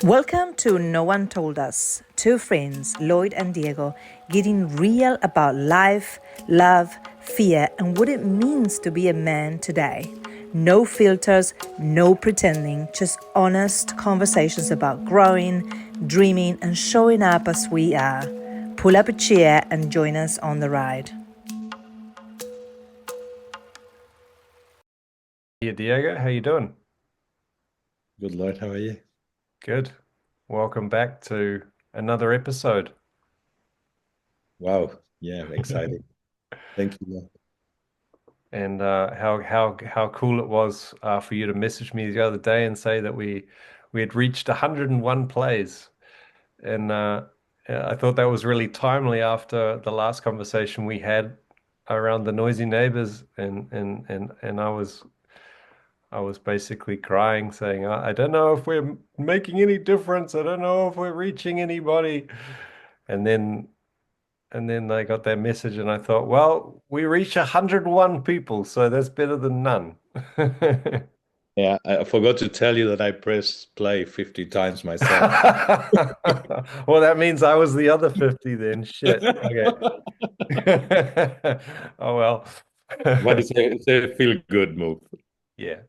Welcome to No One Told Us. Two friends, Lloyd and Diego, getting real about life, love, fear, and what it means to be a man today. No filters, no pretending, just honest conversations about growing, dreaming, and showing up as we are. Pull up a chair and join us on the ride. Hey Diego, how you doing? Good Lord, how are you? Good. Welcome back to another episode. Wow, yeah, exciting. Thank you. Man. And how cool it was for you to message me the other day and say that we had reached 101 plays. And yeah, I thought that was really timely after the last conversation we had around the noisy neighbors, and I was basically crying, saying, I don't know if we're making any difference. I don't know if we're reaching anybody. And then I got that message and I thought, well, we reach 101 people, so that's better than none. Yeah, I forgot to tell you that I pressed play 50 times myself. Well, that means I was the other 50 then. Shit. Okay. Oh well. But it's a feel good move. Yeah,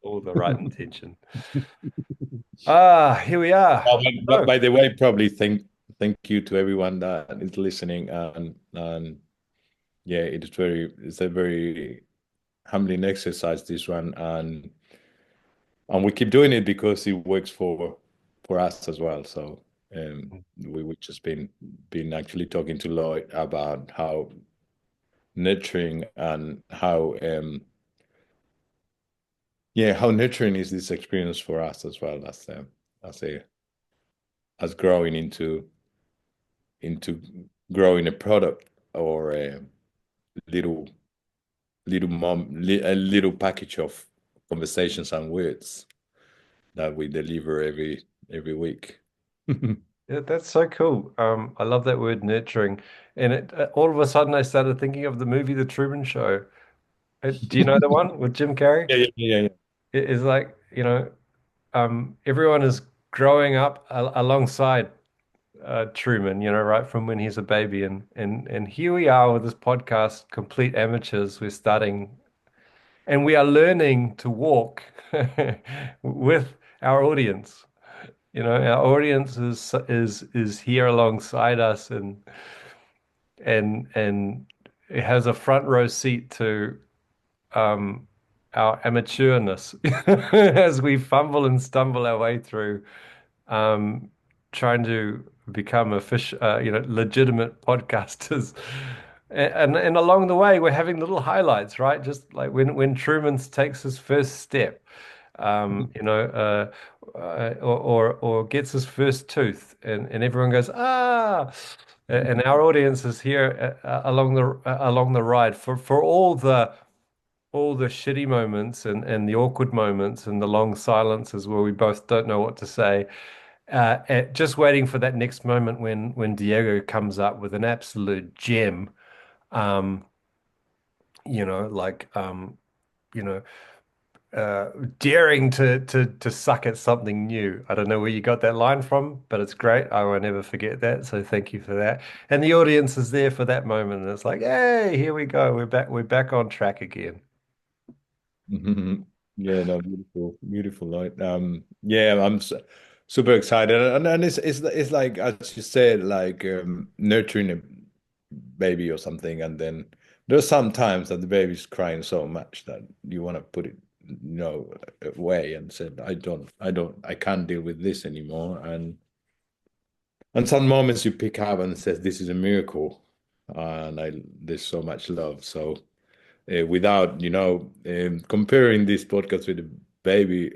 all the right intention. Ah, here we are. By the way, probably thank you to everyone that is listening, and yeah, it's a very humbling exercise, this one, and we keep doing it because it works for us as well. So we just been actually talking to Lloyd about how nurturing and how nurturing is this experience for us as well as a as growing into growing a product or a little a little package of conversations and words that we deliver every week. Yeah, that's so cool. I love that word nurturing. And all of a sudden I started thinking of the movie The Truman Show. Do you know the one with Jim Carrey? Yeah. It is like, everyone is growing up alongside Truman, right from when he's a baby, and here we are with this podcast, complete amateurs. We're starting, and we are learning to walk with our audience. Our audience is here alongside us, and it has a front row seat to um, our amateurness as we fumble and stumble our way through um, trying to become legitimate podcasters. And along the way, we're having little highlights, right? Just like when Truman takes his first step, or gets his first tooth, and everyone goes, ah. And our audience is here along the ride for all the shitty moments and the awkward moments and the long silences where we both don't know what to say. Just waiting for that next moment when Diego comes up with an absolute gem. Um, you know, like you know, uh, daring to suck at something new. I don't know where you got that line from, but it's great. I will never forget that. So thank you for that. And the audience is there for that moment, and it's like, hey, here we go. We're back on track again. Yeah, no, beautiful light. Yeah, super excited, and it's like, as you said, like nurturing a baby or something, and then there's some times that the baby's crying so much that you want to put it, away and said, I can't deal with this anymore, and some moments you pick up and says, this is a miracle, and there's so much love, so. Without comparing this podcast with the baby,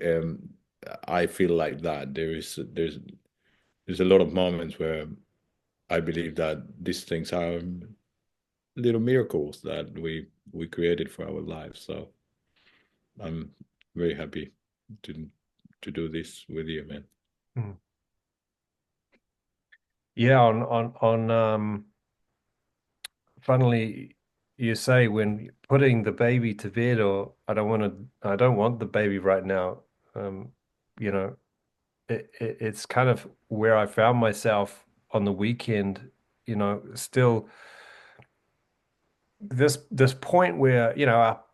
I feel like that there's a lot of moments where I believe that these things are little miracles that we created for our lives. So I'm very happy to to do this with you, man. Mm. Yeah, on funnily, you say when putting the baby to bed, or I don't want the baby right now. Um, you know, it's kind of where I found myself on the weekend, still this point where,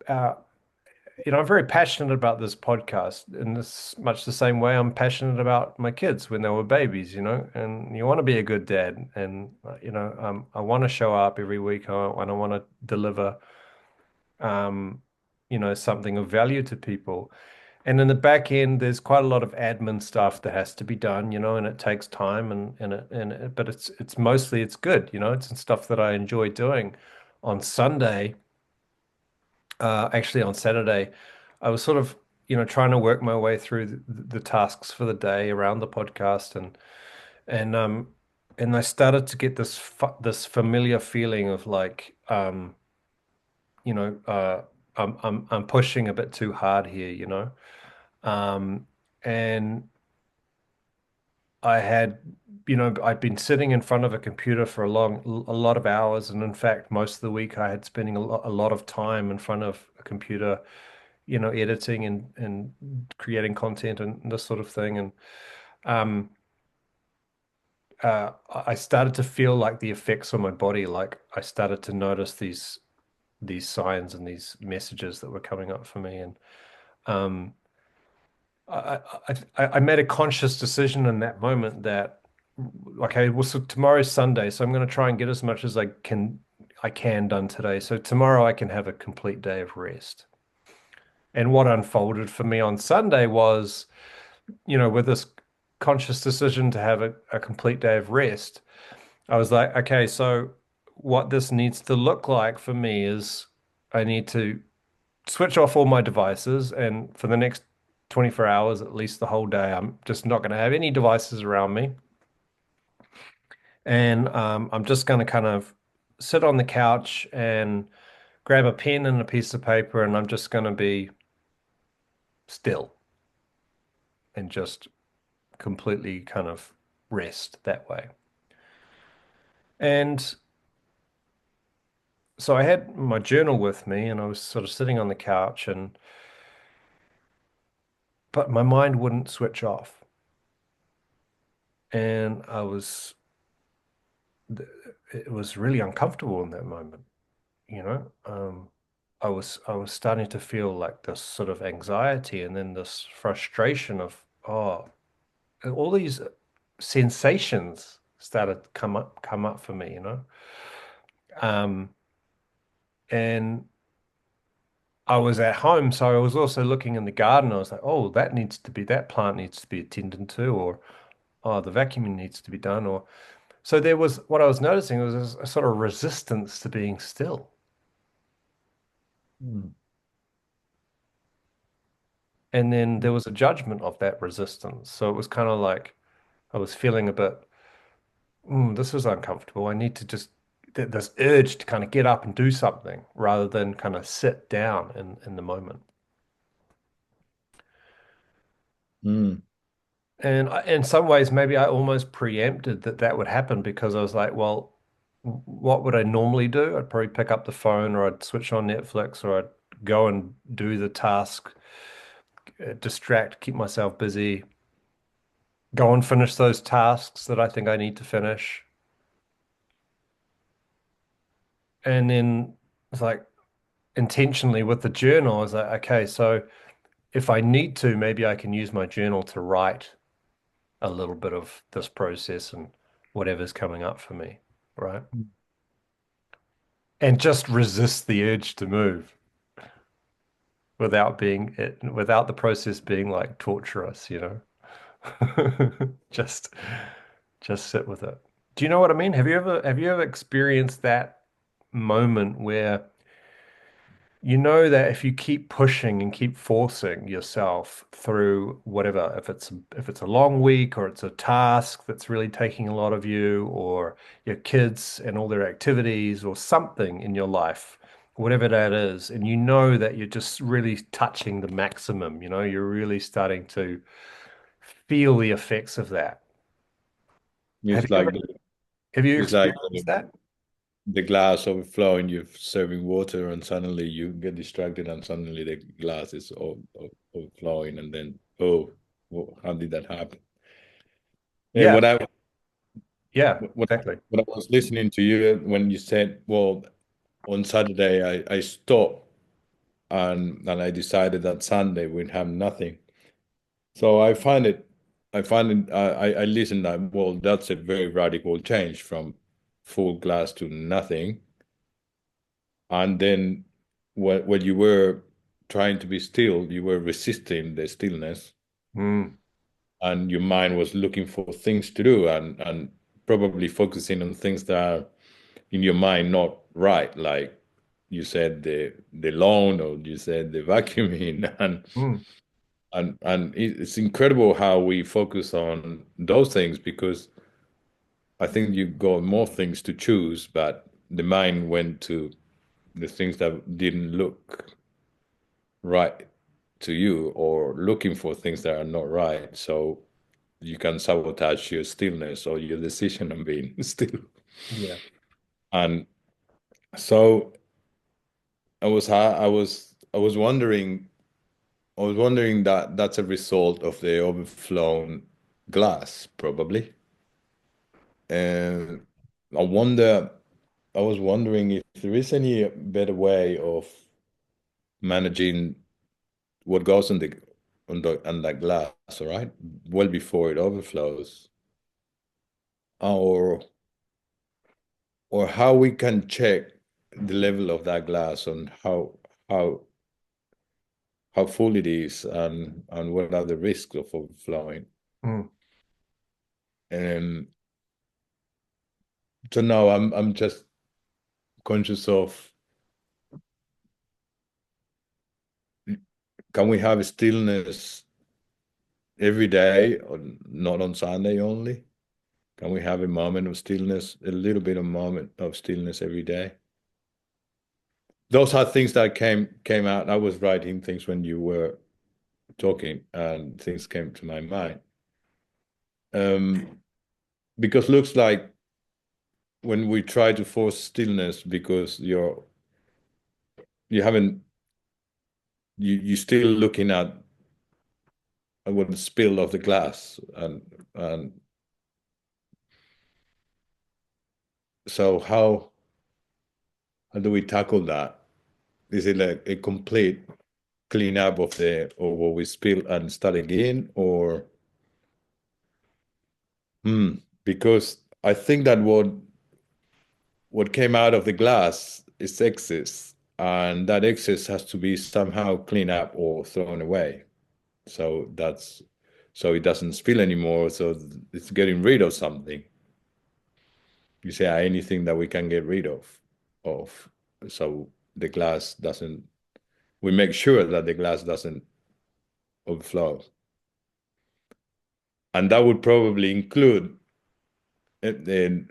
I'm very passionate about this podcast in this much the same way I'm passionate about my kids when they were babies, and you want to be a good dad, and I want to show up every week, and I want to deliver, um, something of value to people. And in the back end, there's quite a lot of admin stuff that has to be done, and it takes time, but it's mostly it's good, it's stuff that I enjoy doing. On Sunday, actually on Saturday, I was sort of, trying to work my way through the tasks for the day around the podcast, and um and I started to get this familiar feeling of like, you know, uh, I'm pushing a bit too hard here, um, and I had, I'd been sitting in front of a computer for a lot of hours, and in fact, most of the week I had spending a lot of time in front of a computer, editing and creating content and this sort of thing. And um, I started to feel like the effects on my body, like I started to notice these signs and these messages that were coming up for me, and um, I, I made a conscious decision in that moment that, okay, well, so tomorrow's Sunday, so I'm going to try and get as much as I can done today. So tomorrow I can have a complete day of rest. And what unfolded for me on Sunday was, with this conscious decision to have a complete day of rest, I was like, okay, so what this needs to look like for me is I need to switch off all my devices, and for the next 24 hours, at least the whole day, I'm just not going to have any devices around me. And I'm just going to kind of sit on the couch and grab a pen and a piece of paper, and I'm just going to be still and just completely kind of rest that way. And so I had my journal with me, and I was sort of sitting on the couch, but my mind wouldn't switch off. And it was really uncomfortable in that moment, you know. I was starting to feel like this sort of anxiety, and then this frustration of, oh, all these sensations started to come up for me, Um, and I was at home, so I was also looking in the garden. I was like, oh, that plant needs to be attended to, or oh, the vacuuming needs to be done, or so there was what I was noticing was a sort of resistance to being still. Mm. And then there was a judgment of that resistance. So it was kind of like I was feeling a bit, this is uncomfortable. I need to just, this urge to kind of get up and do something rather than kind of sit down in the moment. Mm. And in some ways, maybe I almost preempted that would happen because I was like, well, what would I normally do? I'd probably pick up the phone, or I'd switch on Netflix, or I'd go and do the task, distract, keep myself busy, go and finish those tasks that I think I need to finish. And then it's like intentionally with the journal, I was like, okay, so if I need to, maybe I can use my journal to write a little bit of this process and whatever's coming up for me, right? And just resist the urge to move without the process being like torturous. Just just sit with it. Do you know what I mean? Have you ever experienced that moment where you know that if you keep pushing and keep forcing yourself through whatever, if it's a long week, or it's a task that's really taking a lot of you, or your kids and all their activities, or something in your life, whatever that is, and you know that you're just really touching the maximum, you're really starting to feel the effects of that. Have It's you like ever have you it's like experienced that? the glass overflowing. You're serving water, and suddenly you get distracted, and suddenly the glass is overflowing, and then, oh, how did that happen? And Yeah, what I yeah, when, exactly. when I was listening to you when you said, well, on Saturday I stopped and I decided that Sunday we'd have nothing. So I listened that, well, that's a very radical change from full glass to nothing. And then when you were trying to be still, you were resisting the stillness, Mm, and your mind was looking for things to do and probably focusing on things that are in your mind not right, like you said the lawn, or you said the vacuuming, mm, and it's incredible how we focus on those things, because I think you got more things to choose, but the mind went to the things that didn't look right to you, or looking for things that are not right. So you can sabotage your stillness or your decision on being still. yeah. And so I was wondering, that that's a result of the overflown glass, probably. And I wonder, I was wondering if there is any better way of managing what goes on that glass, all right, well before it overflows, or how we can check the level of that glass, on how full it is, and what are the risks of overflowing. Mm. And so now I'm just conscious of, can we have stillness every day, or not on Sunday only? Can we have a moment of stillness, a little bit of moment of stillness every day? Those are things that came out. I was writing things when you were talking, and things came to my mind. Because looks like when we try to force stillness, because you haven't you're still looking at what the spill of the glass, and so how do we tackle that? Is it like a complete cleanup of what we spill and start again, or because I think that what came out of the glass is excess, and that excess has to be somehow cleaned up or thrown away. So so it doesn't spill anymore. So it's getting rid of something. You say anything that we can get rid of, so the glass doesn't. We make sure that the glass doesn't overflow, and that would probably include then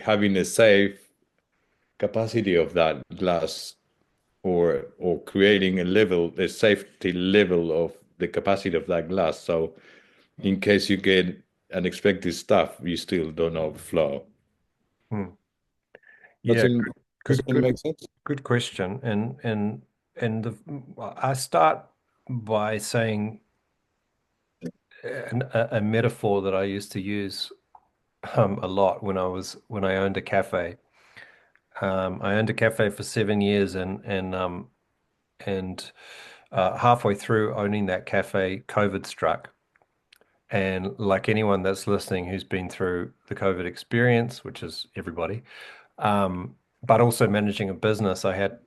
having a safe capacity of that glass, or creating a safety level of the capacity of that glass. So in case you get unexpected stuff, you still don't overflow. Mm. Yeah, Doesn't good, doesn't good, make sense? good question. And I start by saying a metaphor that I used to use a lot when I owned a cafe. I owned a cafe for 7 years, and halfway through owning that cafe, COVID struck. And like anyone that's listening who's been through the COVID experience, which is everybody, but also managing a business, I had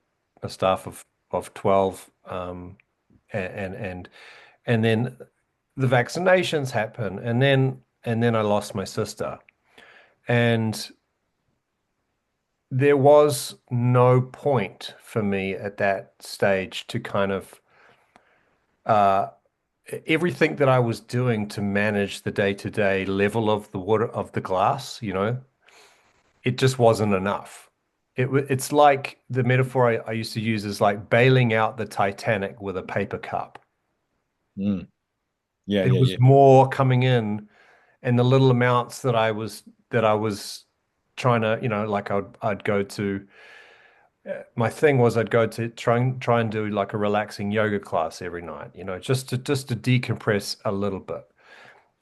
a staff of 12, and and and then the vaccinations happen, and then I lost my sister, and there was no point for me at that stage to kind of uh, everything that I was doing to manage the day-to-day level of the water of the glass, it just wasn't enough. It's like the metaphor I used to use is like bailing out the Titanic with a paper cup. Mm. Yeah, There yeah, was yeah. more coming in, and the little amounts that I was trying to, like I'd go to. My thing was I'd go to try and do like a relaxing yoga class every night, just to decompress a little bit.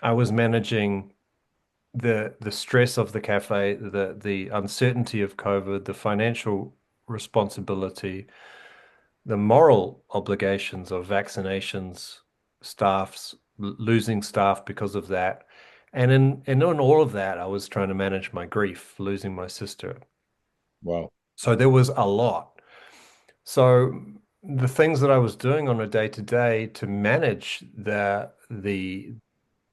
I was managing the stress of the cafe, the uncertainty of COVID, the financial responsibility, the moral obligations of vaccinations, losing staff because of that. And in all of that, I was trying to manage my grief, losing my sister. Wow. So there was a lot. So the things that I was doing on a day to day to manage the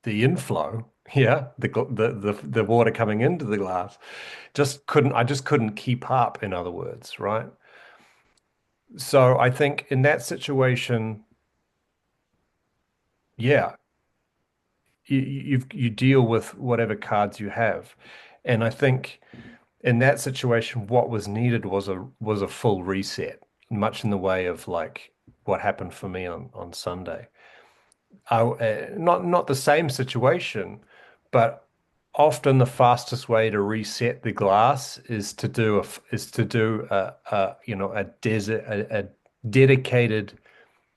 inflow, yeah, the water coming into the glass, I just couldn't keep up, in other words, right? So I think in that situation, yeah, you deal with whatever cards you have. And I think in that situation, what was needed was a full reset, much in the way of like what happened for me on Sunday. Not the same situation, but often the fastest way to reset the glass is to do a dedicated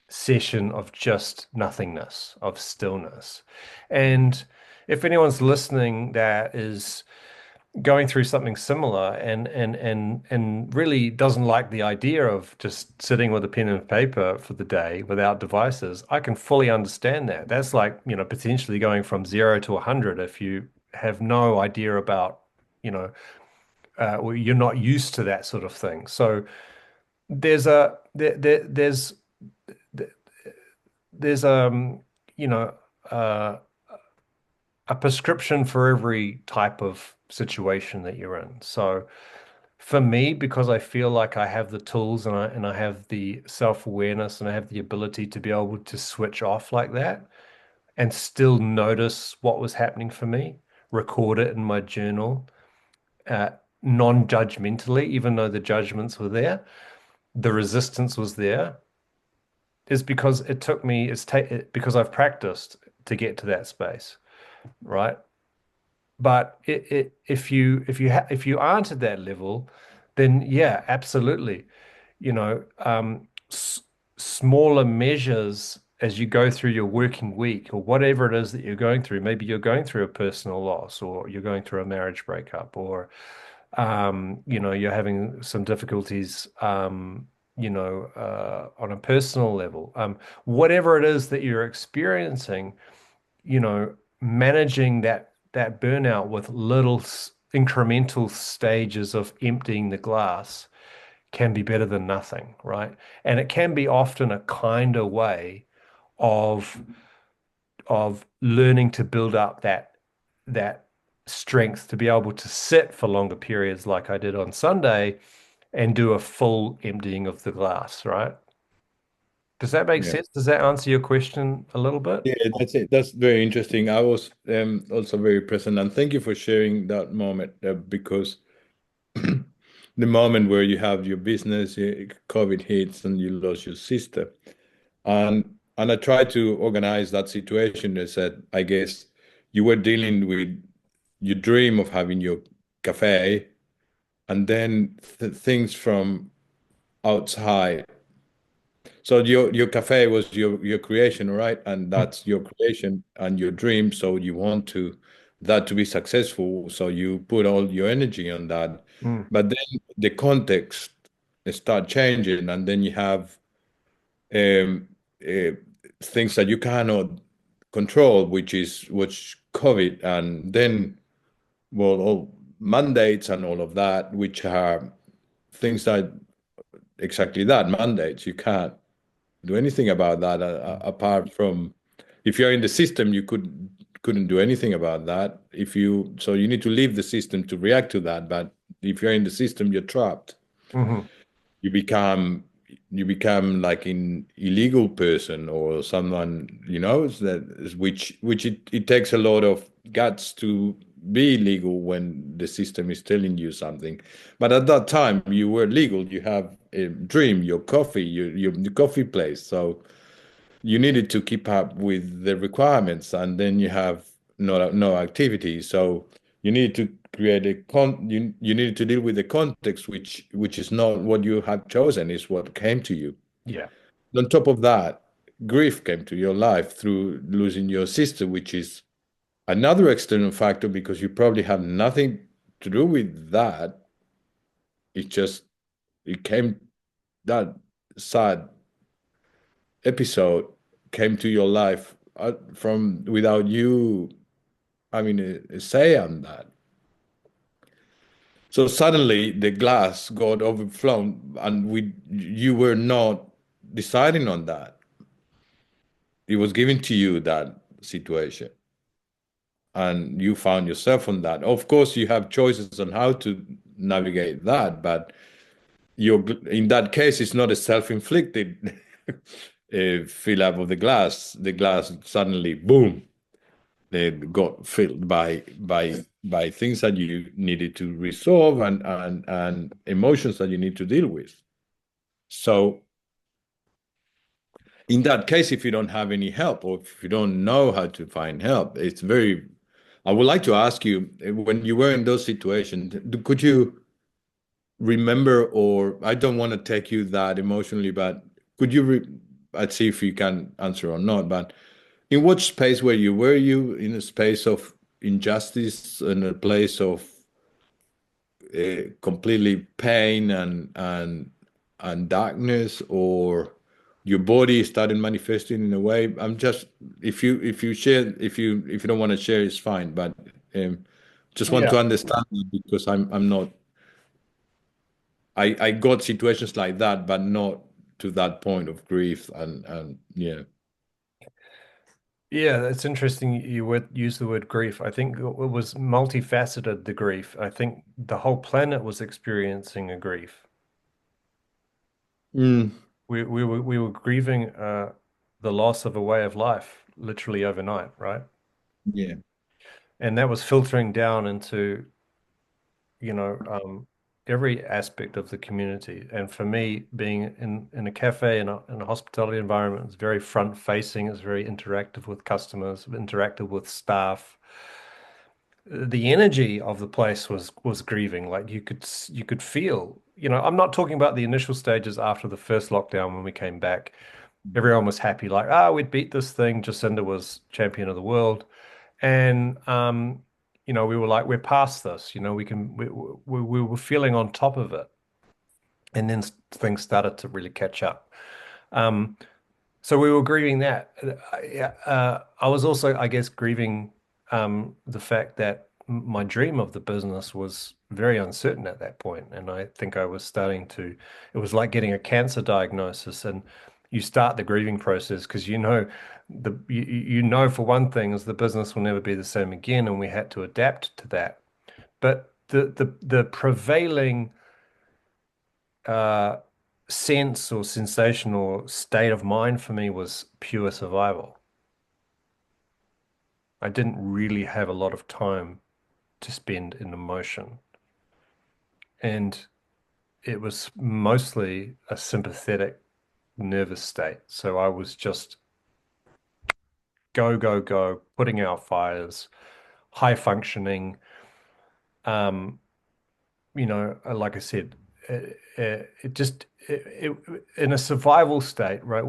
session of just nothingness, of stillness. And if anyone's listening that is going through something similar and really doesn't like the idea of just sitting with a pen and paper for the day without devices, I can fully understand that. That's like, potentially going from 0 to 100 if you have no idea about, well, you're not used to that sort of thing. So there's a there, there's you know uh, a prescription for every type of situation that you're in. So for me, because I feel like I have the tools and I have the self-awareness and I have the ability to be able to switch off like that and still notice what was happening for me, record it in my journal, uh, non-judgmentally, even though the judgments were there, the resistance was there, is because it took me, because I've practiced to get to that space, right? But if you aren't at that level, then yeah, absolutely. You know, s smaller measures as you go through your working week or whatever it is that you're going through. Maybe you're going through a personal loss, or you're going through a marriage breakup, or you're having some difficulties, on a personal level. Whatever it is that you're experiencing, managing that burnout with little incremental stages of emptying the glass can be better than nothing, right? And it can be often a kinder way of learning to build up that strength to be able to sit for longer periods like I did on Sunday and do a full emptying of the glass, right? Does that make Yeah. sense? Does that answer your question a little bit? Yeah, that's it. That's very interesting. I was also very present, and thank you for sharing that moment because the moment where you have your business, COVID hits, and you lost your sister, and I tried to organize that situation. I said, I guess you were dealing with your dream of having your cafe, and then things from outside. So your cafe was your creation, right? And that's your creation and your dream. So you want to that to be successful. So you put all your energy on that. Mm. But then the context start changing, and then you have um, uh, things that you cannot control, which COVID, and then well, all mandates and all of that, which are things that exactly that mandates. You can't do anything about that apart from if you're in the system, you couldn't do anything about that. So you need to leave the system to react to that. But if you're in the system, you're trapped. Hmm. You become you become like an illegal person or someone, which it takes a lot of guts to be legal when the system is telling you something. But at that time, you were legal. You have a dream, your coffee, your coffee place. So you needed to keep up with the requirements, and then you have no activity. So you need to create you need to deal with the context, which is not what you have chosen, is what came to you. Yeah. On top of that, grief came to your life through losing your sister, which is another external factor, because you probably have nothing to do with that. It just it came that sad episode came to your life from without you having a say on that. So suddenly the glass got overflown, and you were not deciding on that. It was given to you, that situation, and you found yourself on that. Of course, you have choices on how to navigate that, but you're in that case, it's not a self-inflicted fill up of the glass. The glass suddenly, boom, it got filled by things that you needed to resolve, and emotions that you need to deal with. So in that case, if you don't have any help, or if you don't know how to find help, it's very. I would like to ask you, when you were in those situations, could you remember, or I don't want to take you that emotionally, but could you? I'd see if you can answer or not. But in what space were you? Were you in a space of injustice, in a place of completely pain and darkness, or your body started manifesting in a way? I'm just, if you share, if you don't want to share, it's fine. But just want Yeah. to understand that, because I'm not. I got situations like that, but not to that point of grief, and yeah. Yeah, it's interesting you would use the word grief. I think it was multifaceted, the grief. I think the whole planet was experiencing a grief. Mm, We were grieving the loss of a way of life literally overnight, right? yeah. And that was filtering down into, you know, every aspect of the community. And for me, being in a cafe, in a hospitality environment, it's very front facing, it's very interactive with customers, interactive with staff. The energy of the place was grieving. Like you could feel, I'm not talking about the initial stages after the first lockdown when we came back. Everyone was happy, like, we'd beat this thing. Jacinda was champion of the world. And we were like, we're past this, we were feeling on top of it. And then things started to really catch up. Um, so we were grieving that. Yeah, I was also, I guess, grieving the fact that my dream of the business was very uncertain at that point. And I think I was starting to, it was like getting a cancer diagnosis, and you start the grieving process because you know for one thing is the business will never be the same again, and we had to adapt to that. But the prevailing uh, sense or sensation or state of mind for me was pure survival. I didn't really have a lot of time to spend in emotion. And it was mostly a sympathetic nervous state. So I was just go, go, go, putting out fires, high functioning. Um, like I said, it just in a survival state, right?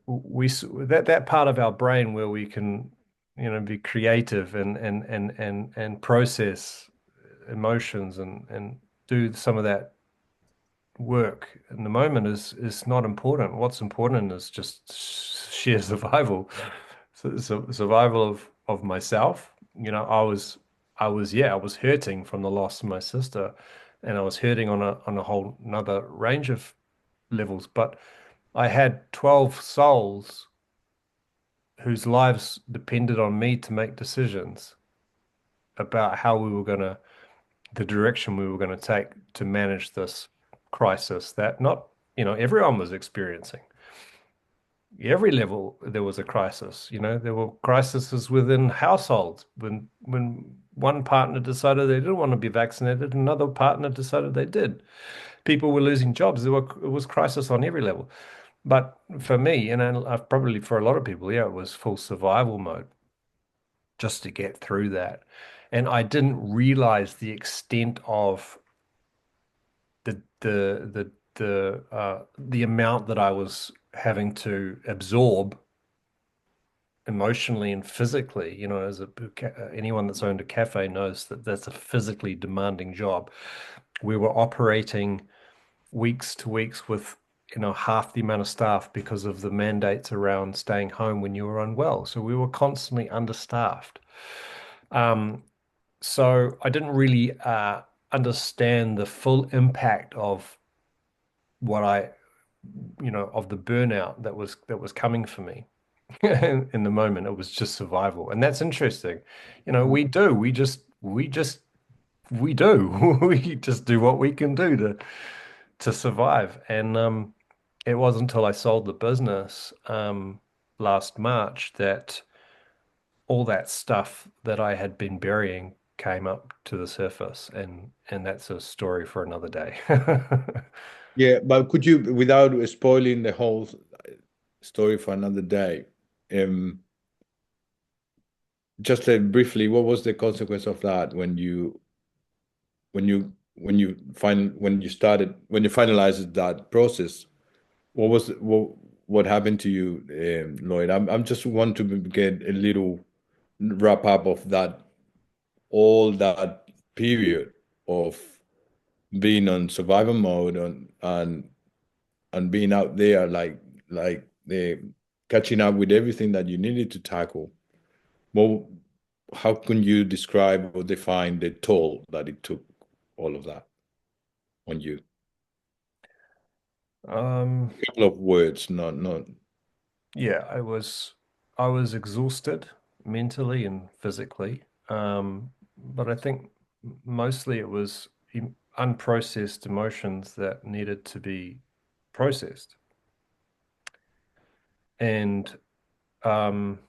That part of our brain where we can, be creative and process emotions and do some of that work in the moment is not important. What's important is just sheer survival, survival of myself. I was hurting from the loss of my sister, and I was hurting on a whole another range of levels. But I had 12 souls whose lives depended on me to make decisions about how we were going to, the direction we were going to take to manage this crisis that not, everyone was experiencing. Every level there was a crisis. There were crises within households when one partner decided they didn't want to be vaccinated, another partner decided they did. People were losing jobs. It was crisis on every level. But for me, probably for a lot of people, yeah, it was full survival mode just to get through that. And I didn't realize the extent of the amount that I was having to absorb emotionally and physically. As anyone that's owned a cafe knows that that's a physically demanding job. We were operating weeks to weeks with half the amount of staff because of the mandates around staying home when you were unwell. So we were constantly understaffed. Um, so I didn't really understand the full impact of what of the burnout that was coming for me. In the moment, it was just survival. And that's interesting. We do. We just do what we can do to survive. And it wasn't until I sold the business last March that all that stuff that I had been burying came up to the surface, and that's a story for another day. Yeah, but could you, without spoiling the whole story for another day, um, just briefly, what was the consequence of that when you finalized that process? What happened to you, Lloyd? I'm just want to get a little wrap up of that, all that period of being on survival mode and being out there like the catching up with everything that you needed to tackle. Well, how can you describe or define the toll that it took, all of that on you? A couple of words, not. Yeah, I was exhausted mentally and physically. But I think mostly it was unprocessed emotions that needed to be processed. And um,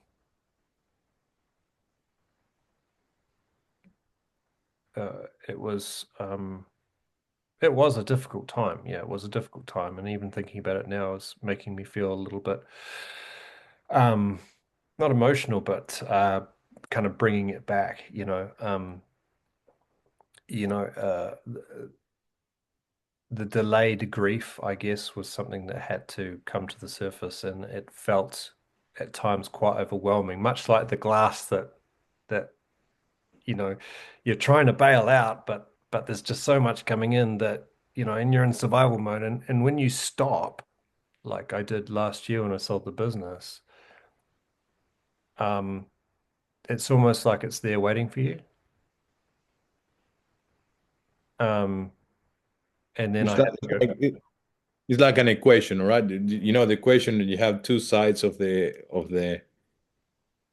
it was a difficult time. Yeah, it was a difficult time. And even thinking about it now is making me feel a little bit um, not emotional, but kind of bringing it back, the delayed grief, I guess, was something that had to come to the surface, and it felt at times quite overwhelming, much like the glass that you know you're trying to bail out, but there's just so much coming in that and you're in survival mode, and when you stop, like I did last year when I sold the business, um, it's almost like it's there waiting for you. Um, and then It's I like, had to go. it's like an equation, right? You know the equation, you have two sides of the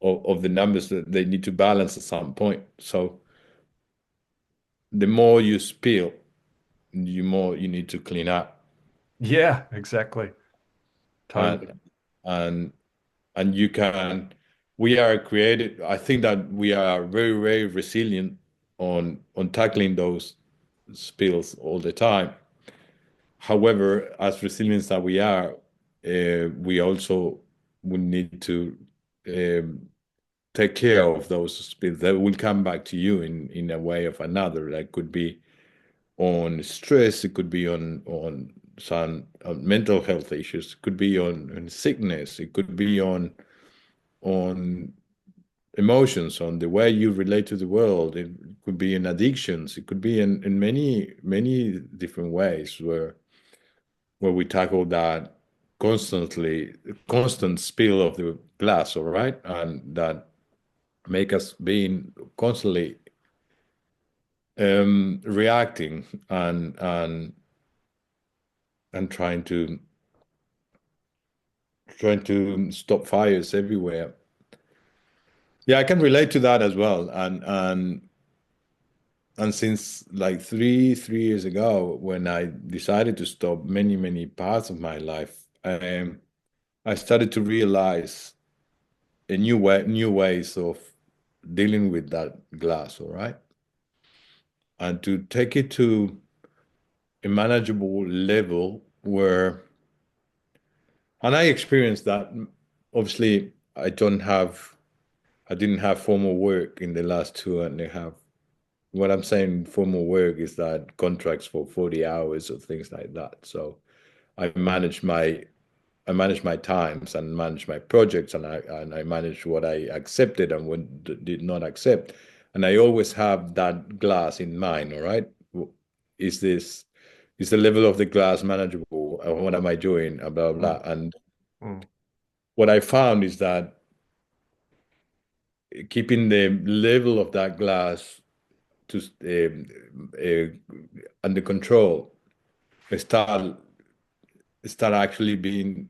numbers that they need to balance at some point. So the more you spill, the more you need to clean up. Yeah, exactly. Totally. And and and you can we are created. I think that we are very, very resilient on tackling those spills all the time. However, as resilient that we are, we also will need to um, take care of those spills that will come back to you in a way of another. That could be on stress, it could be on some mental health issues, it could be on sickness, it could be on emotions, on the way you relate to the world. It could be in addictions. It could be in many, many different ways where we tackle that constant spill of the glass, all right? And that make us being constantly reacting and trying to stop fires everywhere. Yeah, I can relate to that as well. And since like three years ago, when I decided to stop many, many parts of my life, I started to realize new ways of dealing with that glass, all right? And to take it to a manageable level where, and I experienced that. Obviously, I didn't have formal work in the last 2.5. What I'm saying formal work is that contracts for 40 hours or things like that. So I managed I manage my times and manage my projects, and I manage what I accepted and what did not accept. And I always have that glass in mind, all right? Is this is the level of the glass manageable? What am I doing? Blah blah Mm. blah. And Mm. what I found is that keeping the level of that glass to under control start actually being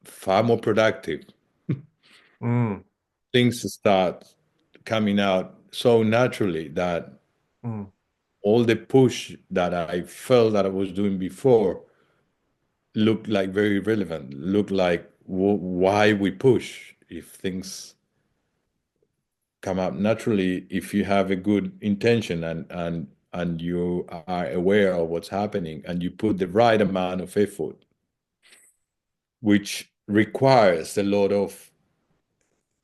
far more productive. Mm. Things start coming out so naturally that Mm. all the push that I felt that I was doing before looked like very relevant, looked like why we push if things come up naturally, if you have a good intention and you are aware of what's happening and you put the right amount of effort, which requires a lot of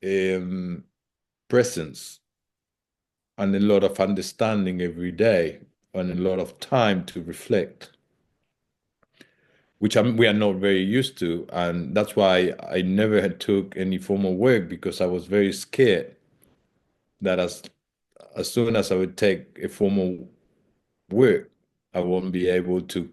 um, presence and a lot of understanding every day and a lot of time to reflect, which we are not very used to. And that's why I never had took any formal work, because I was very scared that as soon as I would take a formal work, I won't be able to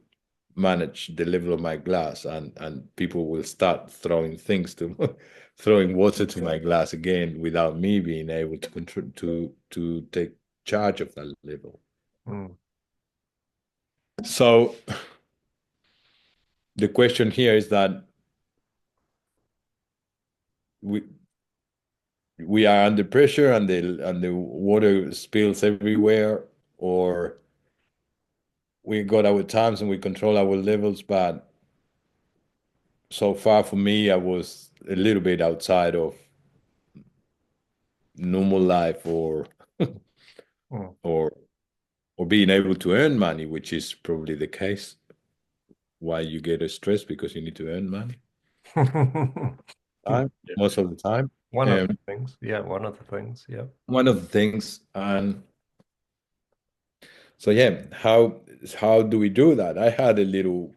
manage the level of my glass, and people will start throwing things to throwing water to my glass again without me being able to control to take charge of that level. Mm. So the question here is that we we are under pressure and the water spills everywhere, or we got our times and we control our levels. But so far for me, I was a little bit outside of normal life, Mm. or or being able to earn money, which is probably the case why you get stressed, because you need to earn money time Yeah. most of the time. One of the um, things. Yeah, one of the things. Yeah. One of the things. And so yeah, how do we do that? I had a little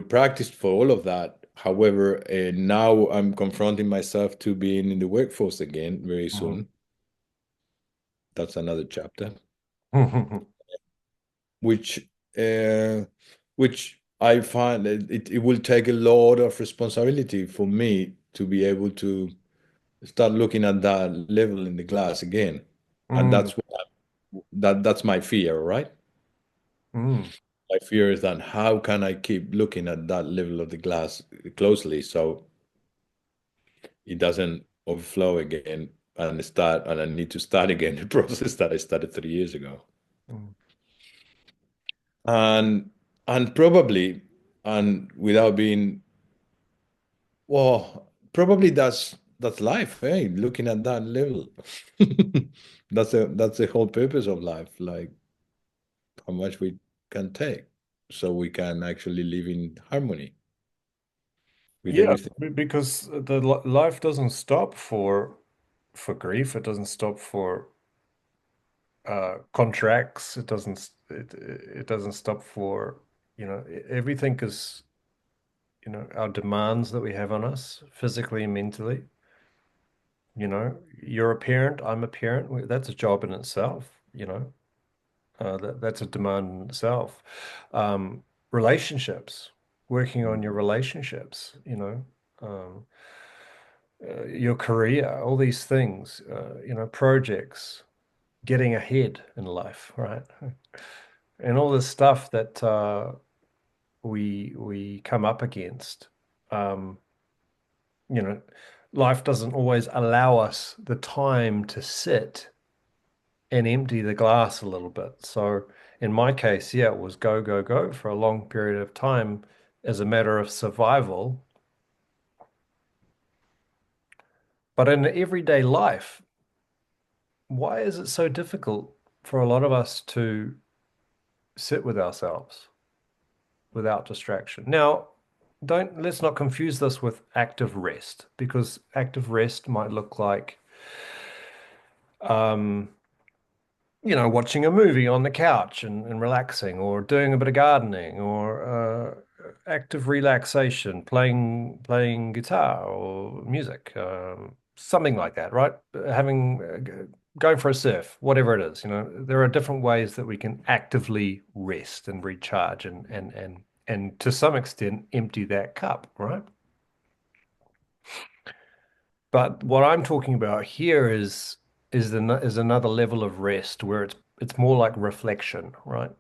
practice for all of that. However, now I'm confronting myself to being in the workforce again very Mhm. soon. That's another chapter, which uh, which I find that it will take a lot of responsibility for me to be able to start looking at that level in the glass again. And Mm. that's my fear, right? Mm. My fear is that how can I keep looking at that level of the glass closely so it doesn't overflow again and I need to start again the process that I started 3 years ago. Mm. And probably, and without being, well, probably that's life, hey, looking at that level. That's the whole purpose of life, like how much we can take so we can actually live in harmony with Yeah, everything. because the life doesn't stop for grief. It doesn't stop for contracts. It doesn't stop for, everything is, our demands that we have on us physically and mentally. You're a parent, I'm a parent. That's a job in itself, that's a demand in itself. Relationships, working on your relationships, your career, all these things, projects, getting ahead in life, right? And all this stuff that we come up against. Um, you know, Life doesn't always allow us the time to sit and empty the glass a little bit. So in my case, yeah, it was go, go, go for a long period of time as a matter of survival. But in everyday life, why is it so difficult for a lot of us to sit with ourselves without distraction? Now, let's not confuse this with active rest, because active rest might look like um, watching a movie on the couch and relaxing, or doing a bit of gardening, or active relaxation, playing guitar or music, something like that, right? Having going for a surf, whatever it is, there are different ways that we can actively rest and recharge and to some extent empty that cup, right? But what I'm talking about here is another level of rest where it's more like reflection, right?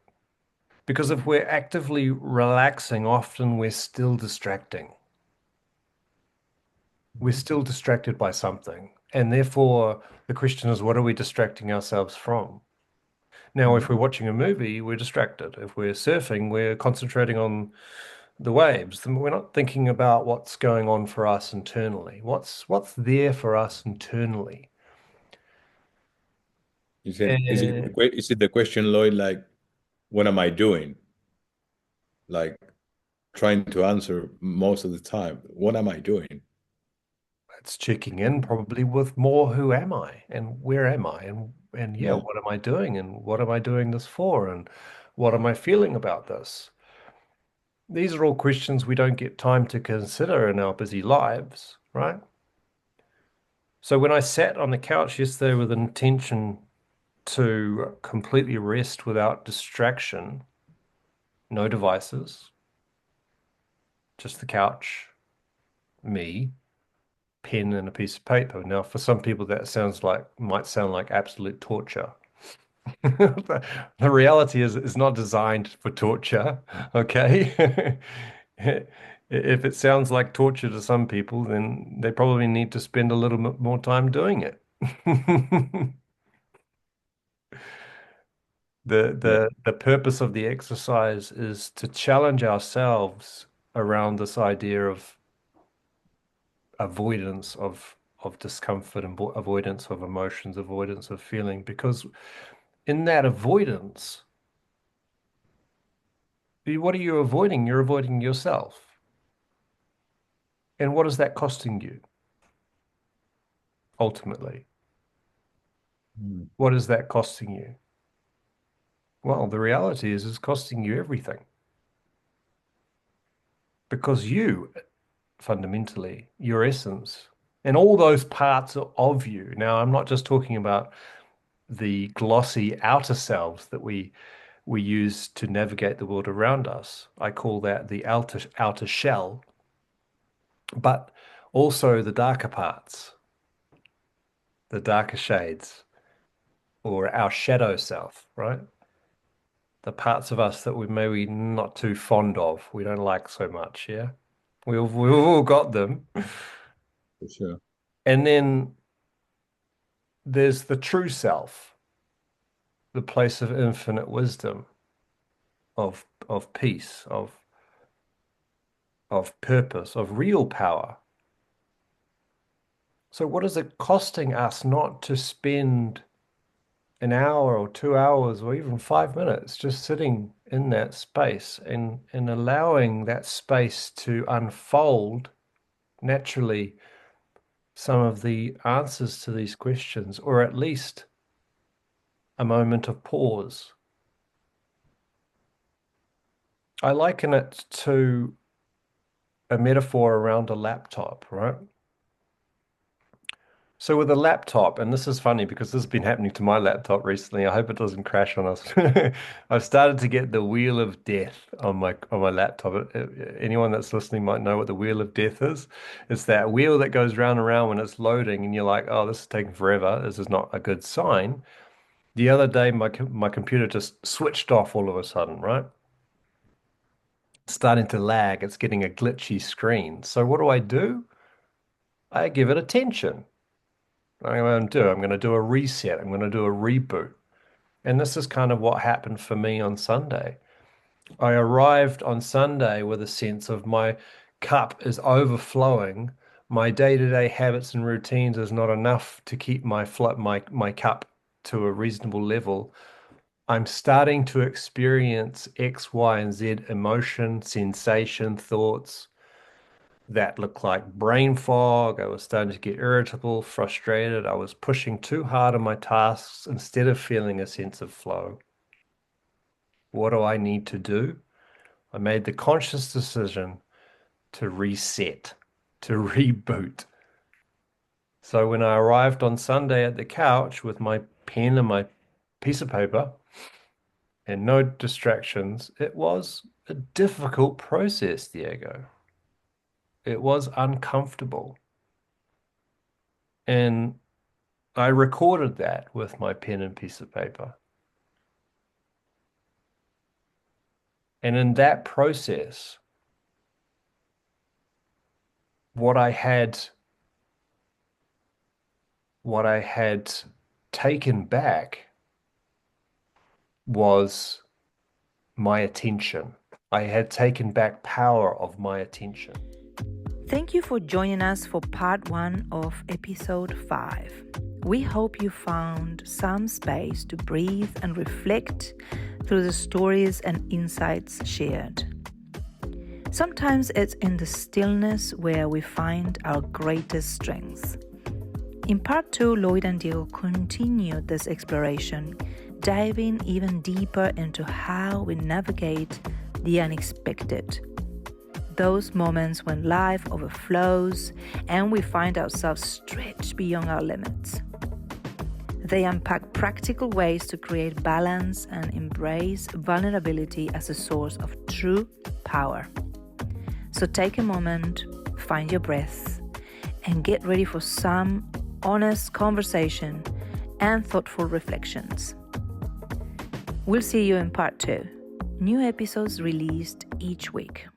Because if we're actively relaxing, often we're still distracting. We're still distracted by something. And therefore, the question is, what are we distracting ourselves from? Now, if we're watching a movie, we're distracted. If we're surfing, we're concentrating on the waves. We're not thinking about what's going on for us internally. What's there for us internally? And Is it the question, Lloyd, like, what am I doing? Like trying to answer most of the time, what am I doing? it's checking in probably with more who am I and where am I and yeah, Yeah. what am I doing and what am I doing this for and what am I feeling about this? These are all questions we don't get time to consider in our busy lives, right? So when I sat on the couch yesterday with an intention to completely rest without distraction, no devices, just the couch, me, pen and a piece of paper. Now, for some people, that might sound like absolute torture. The reality is it's not designed for torture, okay? If it sounds like torture to some people, then they probably need to spend a little bit more time doing it. The Yeah. the the purpose of the exercise is to challenge ourselves around this idea of avoidance of discomfort and avoidance of emotions, avoidance of feeling, because in that avoidance, what are you avoiding? You're avoiding yourself. And what is that costing you ultimately? Mm. What is that costing you? Well, the reality is it's costing you everything because you fundamentally, your essence, and all those parts of you. Now, I'm not just talking about the glossy outer selves that we use to navigate the world around us. I call that the outer shell, but also the darker parts, the darker shades, or our shadow self, right? The parts of us that we maybe not too fond of, we don't like so much, yeah? We've all got them. For sure. And then there's the true self, the place of infinite wisdom, of peace, of purpose, of real power. So what is it costing us not to spend an hour or 2 hours or even 5 minutes just sitting in that space and allowing that space to unfold naturally some of the answers to these questions, or at least a moment of pause? I liken it to a metaphor around a laptop, right? So with a laptop, and this is funny because this has been happening to my laptop recently. I hope it doesn't crash on us. I've started to get the wheel of death on my laptop. Anyone that's listening might know what the wheel of death is. It's that wheel that goes round and round when it's loading, and you're like, "Oh, this is taking forever. This is not a good sign." The other day, my computer just switched off all of a sudden, right? It's starting to lag. It's getting a glitchy screen. So what do? I give it attention. I'm going to do a reset. I'm going to do a reboot. And this is kind of what happened for me on Sunday. I arrived on Sunday with a sense of my cup is overflowing. My day-to-day habits and routines is not enough to keep my cup to a reasonable level. I'm starting to experience X, Y, and Z emotion, sensation, thoughts that looked like brain fog. I was starting to get irritable, frustrated. I was pushing too hard on my tasks instead of feeling a sense of flow. What do I need to do? I made the conscious decision to reset, to reboot. So when I arrived on Sunday at the couch with my pen and my piece of paper and no distractions, it was a difficult process, Diego. It was uncomfortable. And I recorded that with my pen and piece of paper. And in that process, what I had taken back was my attention. I had taken back power of my attention. Thank you for joining us for part 1 of episode 5. We hope you found some space to breathe and reflect through the stories and insights shared. Sometimes it's in the stillness where we find our greatest strengths. In part 2, Lloyd and Diego continued this exploration, diving even deeper into how we navigate the unexpected. Those moments when life overflows and we find ourselves stretched beyond our limits. They unpack practical ways to create balance and embrace vulnerability as a source of true power. So take a moment, find your breath, and get ready for some honest conversation and thoughtful reflections. We'll see you in part 2. New episodes released each week.